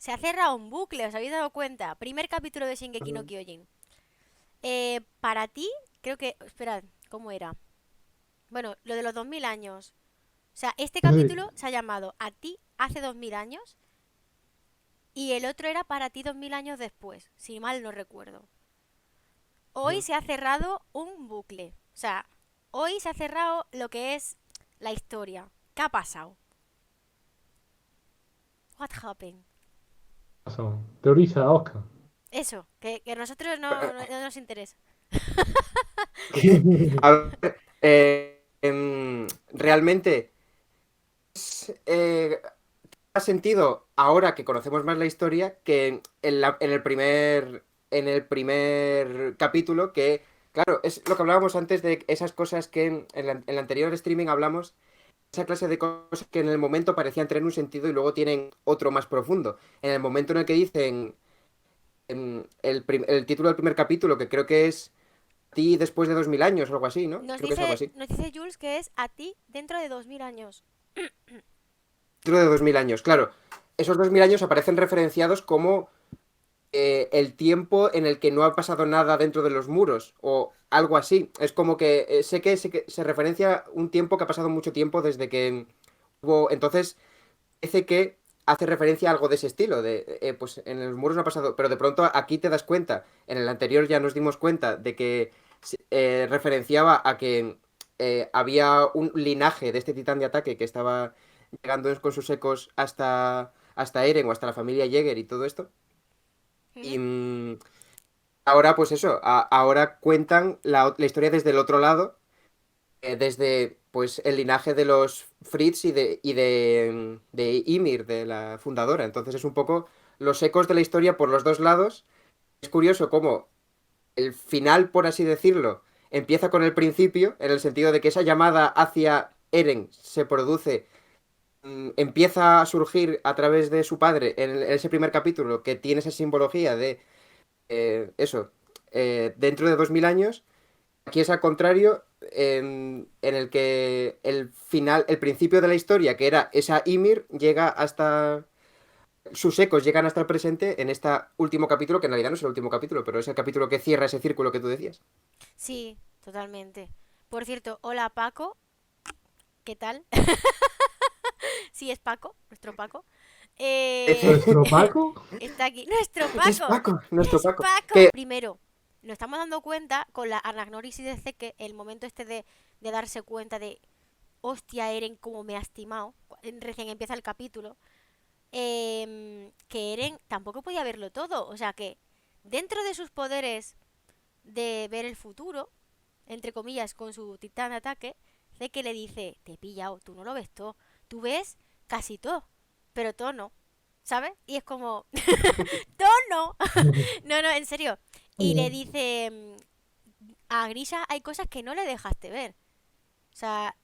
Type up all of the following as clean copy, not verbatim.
Se ha cerrado un bucle, ¿os habéis dado cuenta? Primer capítulo de Shingeki no Kyojin. Para ti, creo que... Esperad, ¿cómo era? Bueno, lo de los 2000 años. O sea, este Sí. capítulo se ha llamado A ti hace 2000 años y el otro era Para ti 2000 años después, si mal no recuerdo. Hoy Ujú. se ha cerrado un bucle. O sea, hoy se ha cerrado lo que es la historia. ¿Qué ha pasado? What happened? Pasó. Teoriza, Oscar. Eso, que a nosotros no nos interesa. A ver, realmente ha sentido, ahora que conocemos más la historia, que en el primer capítulo, que, claro, es lo que hablábamos antes de esas cosas que en el anterior streaming hablamos, esa clase de cosas que en el momento parecían tener un sentido y luego tienen otro más profundo. En el momento en el que dicen el título del primer capítulo, que creo que es ti después de 2000 años o algo así, ¿no? Nos Creo que es algo dice, así. nos dice Jules que es a ti dentro de 2000 años. Dentro de 2000 años, claro. Esos 2000 años aparecen referenciados como el tiempo en el que no ha pasado nada dentro de los muros o algo así. Es como que sé que se referencia un tiempo que ha pasado mucho tiempo desde que hubo. Entonces, parece que hace referencia a algo de ese estilo. Pues en los muros no ha pasado. Pero de pronto aquí te das cuenta. En el anterior ya nos dimos cuenta de que referenciaba a que había un linaje de este titán de ataque que estaba llegando con sus ecos hasta Eren o hasta la familia Jäger y todo esto. Y ahora, pues eso, ahora cuentan la historia desde el otro lado, desde pues el linaje de los Fritz y de Ymir, de la fundadora. Entonces es un poco los ecos de la historia por los dos lados. Es curioso cómo el final, por así decirlo, empieza con el principio, en el sentido de que esa llamada hacia Eren se produce, empieza a surgir a través de su padre en ese primer capítulo, que tiene esa simbología de eso, dentro de 2000 años. Aquí es al contrario, en el que el final, el principio de la historia, que era esa Ymir, llega hasta. Sus ecos llegan hasta el presente en este último capítulo, que en realidad no es el último capítulo, pero es el capítulo que cierra ese círculo que tú decías. Sí, totalmente. Por cierto, hola Paco, ¿qué tal? Sí, es Paco, nuestro Paco. Eh, Nuestro Paco. está aquí. ¡Nuestro Es Paco! Paco, nuestro ¡Es Paco. Paco! Que. Primero, nos estamos dando cuenta con la anagnorisis de Zeke, el momento este de darse cuenta de, hostia, Eren, como me ha estimado, recién empieza el capítulo, que Eren tampoco podía verlo todo. O sea que dentro de sus poderes de ver el futuro, entre comillas, con su titán de ataque, Zeke le dice, te he pillado, tú no lo ves todo, tú ves casi todo, pero todo no, ¿sabes? Y es como, todo no, no, no, en serio. Y le dice, a Grisha hay cosas que no le dejaste ver. O sea,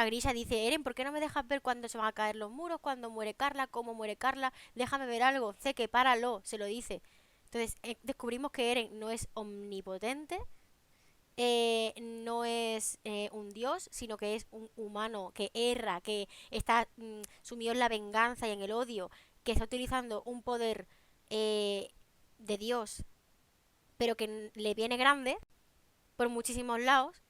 Grisha dice, Eren, ¿por qué no me dejas ver cuándo se van a caer los muros, cuándo muere Carla, cómo muere Carla? Déjame ver algo, sé que páralo, se lo dice. Entonces, descubrimos que Eren no es omnipotente, no es un dios, sino que es un humano que erra, que está sumido en la venganza y en el odio, que está utilizando un poder eh, de dios, pero que le viene grande por muchísimos lados,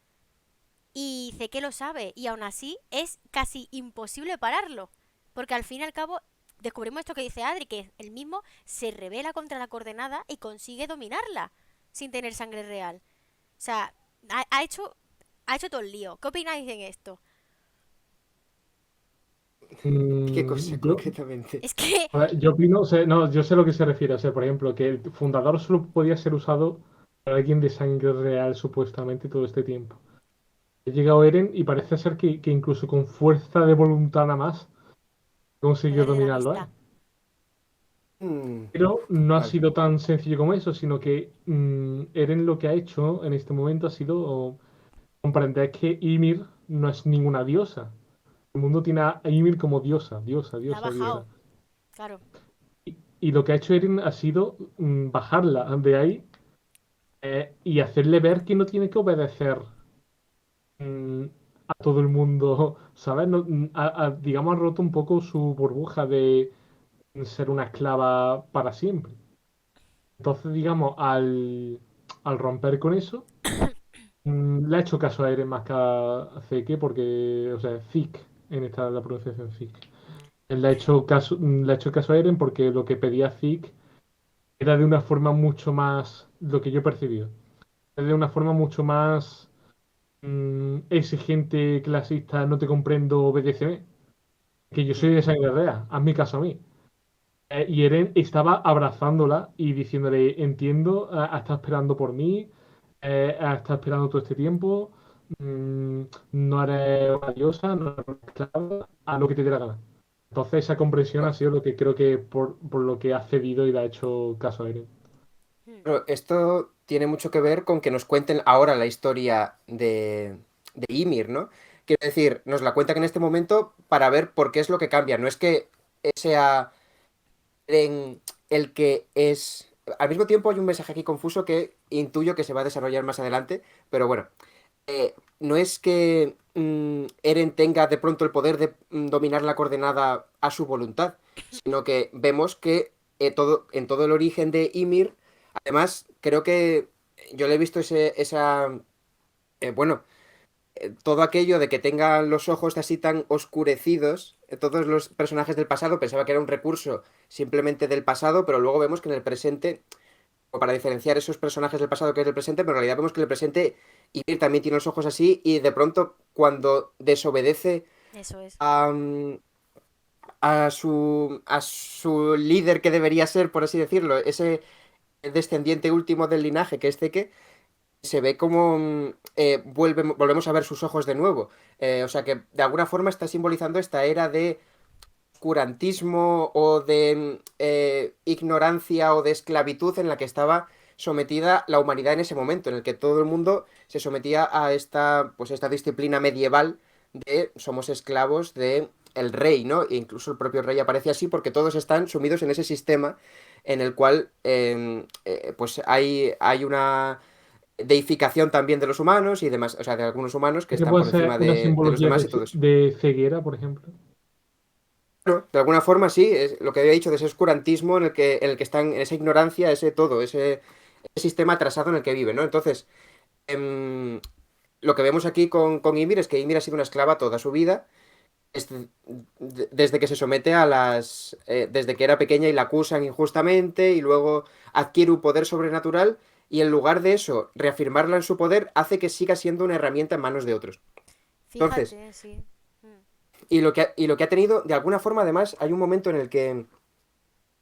y sé que lo sabe, y aún así es casi imposible pararlo, porque al fin y al cabo descubrimos esto que dice Adri, que él mismo se revela contra la coordenada y consigue dominarla sin tener sangre real. O sea, ha hecho todo el lío. ¿Qué opináis en esto? ¿Qué cosa Yo, Es concretamente? que, a ver, yo opino, o sea, no, yo sé a lo que se refiere. O sea, por ejemplo, que el fundador solo podía ser usado por alguien de sangre real, supuestamente, todo este tiempo. Ha llegado Eren y parece ser que incluso con fuerza de voluntad nada más consiguió poder de la dominarlo, ¿eh? amistad. Pero no ha Vale. sido tan sencillo como eso, sino que Eren lo que ha hecho en este momento ha sido comprender que Ymir no es ninguna diosa. El mundo tiene a Ymir como diosa, diosa, La ha diosa, diosa. bajado, claro. Y lo que ha hecho Eren ha sido bajarla de ahí y hacerle ver que no tiene que obedecer mm, a todo el mundo, ¿sabes? No, digamos, ha roto un poco su burbuja de ser una esclava para siempre. Entonces, digamos, al romper con eso, le ha hecho caso a Eren más que a Zeke, porque, o sea, Zik, en esta la pronunciación Zik. Él le ha hecho caso a Eren porque lo que pedía Zik era de una forma mucho más, lo que yo he percibido, era de una forma mucho más exigente, clasista, no te comprendo, obedéceme. Que yo soy de sangre real, hazme caso a mí. Y Eren estaba abrazándola y diciéndole, entiendo, has estado esperando por mí, has estado esperando todo este tiempo, mm, no eres una diosa, no eres una esclava, haz lo que te dé la gana. Entonces esa comprensión ha sido lo que creo que por lo que ha cedido y le ha hecho caso a Eren. Hmm. Pero esto tiene mucho que ver con que nos cuenten ahora la historia de Ymir, ¿no? Quiero decir, nos la cuentan en este momento para ver por qué es lo que cambia. No es que sea en el que es... Al mismo tiempo hay un mensaje aquí confuso que intuyo que se va a desarrollar más adelante, pero bueno, no es que Eren tenga de pronto el poder de dominar la coordenada a su voluntad, sino que vemos que en todo el origen de Ymir, además, creo que yo le he visto bueno, todo aquello de que tengan los ojos así tan oscurecidos, todos los personajes del pasado, pensaba que era un recurso simplemente del pasado, pero luego vemos que en el presente, o para diferenciar esos personajes del pasado que es del presente, pero en realidad vemos que en el presente Ymir también tiene los ojos así y de pronto cuando desobedece Eso es. a, a su líder que debería ser, por así decirlo, ese descendiente último del linaje que es Zeke, se ve como volvemos a ver sus ojos de nuevo. O sea que de alguna forma está simbolizando esta era de oscurantismo o de ignorancia o de esclavitud en la que estaba sometida la humanidad en ese momento, en el que todo el mundo se sometía a pues esta disciplina medieval de somos esclavos de el rey, ¿no? E incluso el propio rey aparece así porque todos están sumidos en ese sistema en el cual pues hay una deificación también de los humanos y demás, o sea, de algunos humanos que ¿Qué están puede por ser encima una de los simbología demás y todo eso. de ceguera, por ejemplo? Bueno, de alguna forma sí, es lo que había dicho de ese oscurantismo en el que están, en esa ignorancia, ese todo, ese sistema atrasado en el que viven, ¿no? Entonces, em, lo que vemos aquí con Ymir es que Ymir ha sido una esclava toda su vida, desde que se somete desde que era pequeña y la acusan injustamente y luego adquiere un poder sobrenatural y en lugar de eso, reafirmarla en su poder hace que siga siendo una herramienta en manos de otros. Entonces, Fíjate, sí. Mm. y lo que ha tenido, de alguna forma además, hay un momento en el que el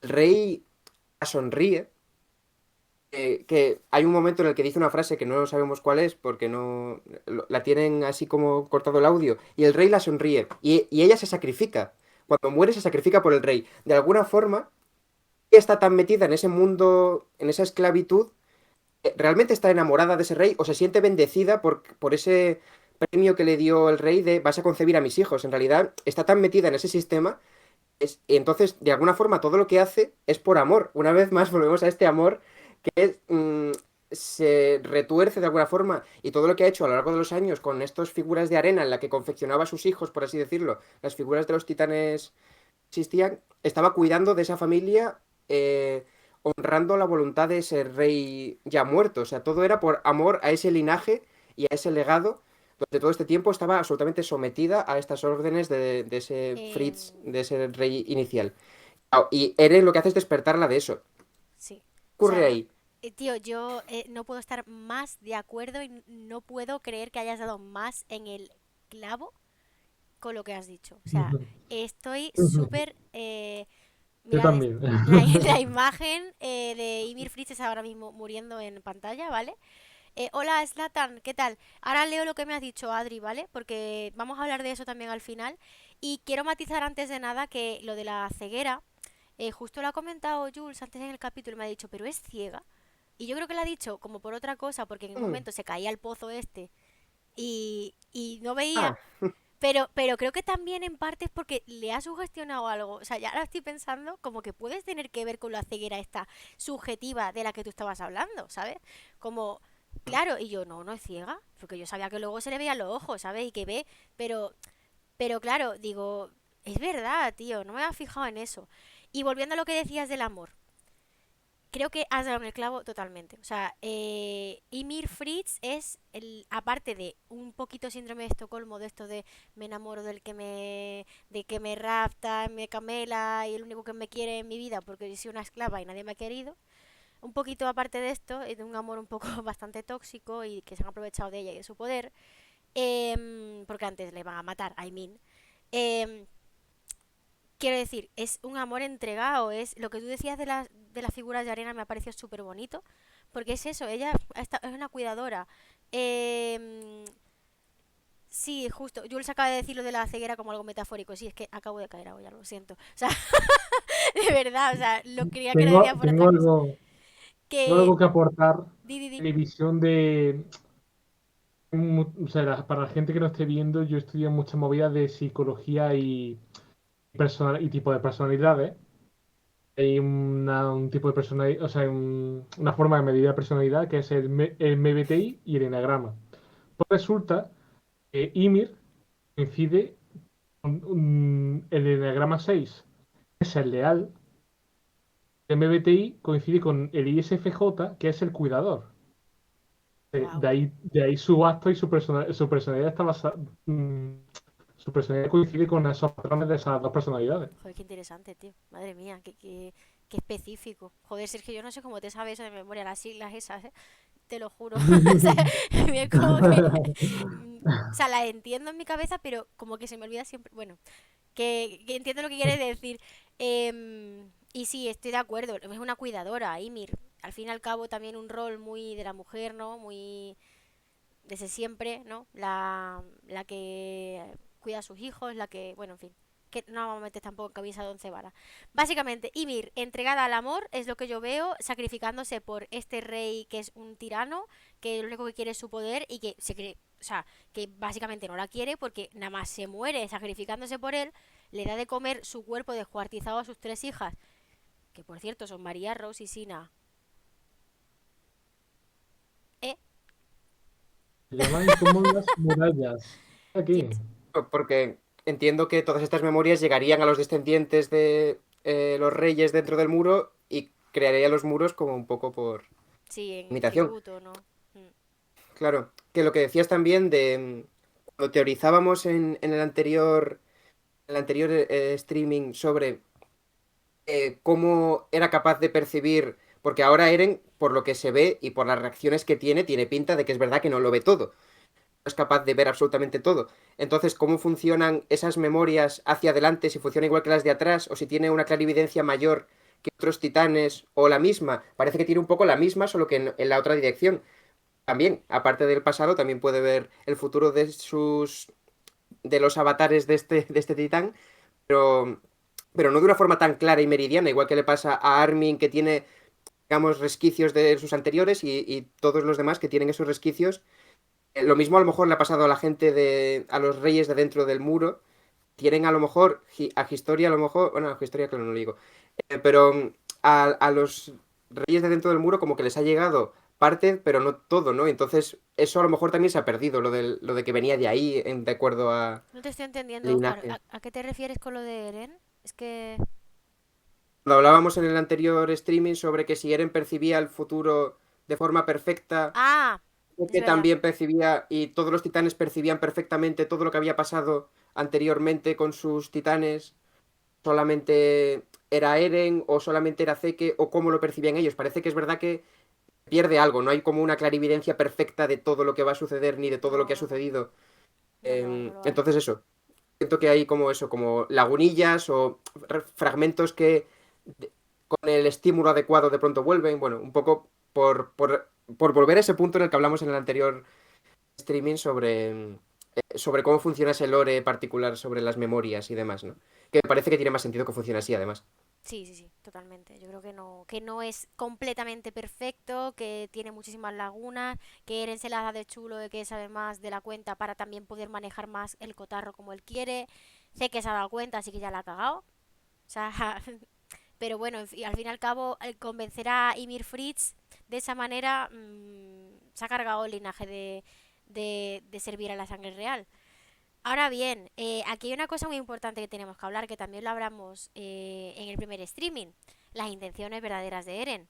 rey sonríe, que hay un momento en el que dice una frase que no sabemos cuál es porque no la tienen así como cortado el audio y el rey la sonríe y ella se sacrifica. Cuando muere se sacrifica por el rey. De alguna forma, ella está tan metida en ese mundo, en esa esclavitud, realmente está enamorada de ese rey o se siente bendecida por ese premio que le dio el rey de vas a concebir a mis hijos. En realidad está tan metida en ese sistema y entonces, de alguna forma, todo lo que hace es por amor. Una vez más, volvemos a este amor que se retuerce de alguna forma. Y todo lo que ha hecho a lo largo de los años con estas figuras de arena en la que confeccionaba a sus hijos, por así decirlo, las figuras de los titanes existían, estaba cuidando de esa familia, honrando la voluntad de ese rey ya muerto. O sea, todo era por amor a ese linaje y a ese legado durante todo este tiempo estaba absolutamente sometida a estas órdenes de ese Fritz, Em, de ese rey inicial. Ah, y Eren lo que hace es despertarla de eso. ¿Qué sí. O ocurre sea, ahí? tío, yo no puedo estar más de acuerdo y no puedo creer que hayas dado más en el clavo con lo que has dicho. O sea, estoy súper... Yo mirad, también. la imagen de Ymir Fritz es ahora mismo muriendo en pantalla, ¿vale? Hola, Slatan, ¿qué tal? Ahora leo lo que me has dicho, Adri, ¿vale? Porque vamos a hablar de eso también al final. Y quiero matizar antes de nada que lo de la ceguera, justo lo ha comentado Jules antes en el capítulo, me ha dicho, pero es ciega. Y yo creo que lo ha dicho como por otra cosa, porque en un Mm. momento se caía el pozo este y no veía. Ah, Pero creo que también en parte es porque le ha sugestionado algo. O sea, ya ahora estoy pensando como que puedes tener que ver con la ceguera esta subjetiva de la que tú estabas hablando, ¿sabes? Como, claro, y yo, no, no es ciega, porque yo sabía que luego se le veían los ojos, ¿sabes? Y que ve, pero, pero claro, digo, es verdad, tío, no me había fijado en eso. Y volviendo a lo que decías del amor, creo que has dado en el clavo totalmente. O sea, Ymir Fritz es, aparte de un poquito síndrome de Estocolmo, de esto de me enamoro de que me rapta, me camela y el único que me quiere en mi vida porque yo soy una esclava y nadie me ha querido. Un poquito aparte de esto, de un amor un poco bastante tóxico y que se han aprovechado de ella y de su poder, porque antes le van a matar, I mean. Em, Quiero decir, es un amor entregado, es lo que tú decías de las figuras de arena me ha parecido súper bonito, porque es eso, ella es una cuidadora. Em, sí, justo, Jules acaba de decir lo de la ceguera como algo metafórico, sí, es que acabo de caer ahora, ya lo siento. O sea, de verdad, o sea, lo creía que lo Tengo, decía por tengo otra cosa. algo, tengo Que, algo que aportar di. en mi visión de, o sea, para la gente que no esté viendo, yo estudio muchas movidas de psicología y tipo de personalidades. Hay un tipo de personalidad, o sea, una forma de medir la personalidad que es el MBTI y el enagrama. Pues resulta que Ymir coincide con el enagrama 6, que es el leal. El MBTI coincide con el ISFJ, que es el cuidador. Wow, De ahí su acto y su personalidad está basada. Su personalidad coincide con esos patrones de esas dos personalidades. joder, qué interesante, tío. Madre mía, qué específico. Joder, Sergio, yo no sé cómo te sabes eso de memoria, las siglas esas, ¿eh? Te lo juro. O sea, es como que... O sea, la entiendo en mi cabeza, pero como que se me olvida siempre. Bueno, que entiendo lo que quieres decir. Y sí, estoy de acuerdo. Es una cuidadora, Ymir. Al fin y al cabo, también un rol muy de la mujer, ¿no? Muy desde siempre, ¿no? La que cuida a sus hijos, la que, bueno, en fin, que no vamos a meter tampoco en camisa de once varas. Básicamente, Ymir, entregada al amor, es lo que yo veo, sacrificándose por este rey que es un tirano, que lo único que quiere es su poder y que se cree, o sea, que básicamente no la quiere porque nada más se muere sacrificándose por él, le da de comer su cuerpo descuartizado a sus tres hijas, que por cierto son María, Rose y Sina. ¿Eh? Se llaman como las murallas. Aquí. ¿Tienes? Porque entiendo que todas estas memorias llegarían a los descendientes de los reyes dentro del muro y crearía los muros como un poco por Sí, en imitación. tributo, ¿no? Mm. Claro, que lo que decías también de cuando teorizábamos en el anterior streaming sobre cómo era capaz de percibir, porque ahora Eren, por lo que se ve y por las reacciones que tiene pinta de que es verdad que no lo ve todo, no es capaz de ver absolutamente todo. Entonces, ¿cómo funcionan esas memorias hacia adelante? Si funciona igual que las de atrás, o si tiene una clarividencia mayor que otros titanes, o la misma. Parece que tiene un poco la misma, solo que en la otra dirección. También, aparte del pasado, también puede ver el futuro de los avatares de este titán, pero, pero no de una forma tan clara y meridiana, igual que le pasa a Armin, que tiene, digamos, resquicios de sus anteriores, y todos los demás que tienen esos resquicios. Lo mismo a lo mejor le ha pasado a la gente a los reyes de dentro del muro. Tienen a lo mejor, a Historia a lo mejor, bueno, a Historia claro no lo digo, pero a los reyes de dentro del muro como que les ha llegado parte, pero no todo, ¿no? Entonces eso a lo mejor también se ha perdido, lo de que venía de ahí, de acuerdo a No te estoy entendiendo, Oscar. linaje. A qué te refieres con lo de Eren? Es que... Cuando hablábamos en el anterior streaming sobre que si Eren percibía el futuro de forma perfecta, Ah, es que verdad. también percibía y todos los titanes percibían perfectamente todo lo que había pasado anteriormente con sus titanes, solamente era Eren o solamente era Zeke o cómo lo percibían ellos. Parece que es verdad que pierde algo, no hay como una clarividencia perfecta de todo lo que va a suceder ni de todo lo que No, ha no, no. sucedido. No lo hay, no lo hay. Entonces eso, siento que hay como eso, como lagunillas o fragmentos que con el estímulo adecuado de pronto vuelven. Bueno, un poco por volver a ese punto en el que hablamos en el anterior streaming sobre cómo funciona ese lore particular sobre las memorias y demás, ¿no? Que me parece que tiene más sentido que funcione así, además. Sí, sí, sí, totalmente. Yo creo que no es completamente perfecto, que tiene muchísimas lagunas, que Eren se las da de chulo, de que sabe más de la cuenta para también poder manejar más el cotarro como él quiere. Sé que se ha dado cuenta, así que ya la ha cagado. O sea, pero bueno, al fin y al cabo, el convencer a Ymir Fritz de esa manera se ha cargado el linaje de servir a la sangre real. Ahora bien, aquí hay una cosa muy importante que tenemos que hablar, que también lo hablamos en el primer streaming, las intenciones verdaderas de Eren.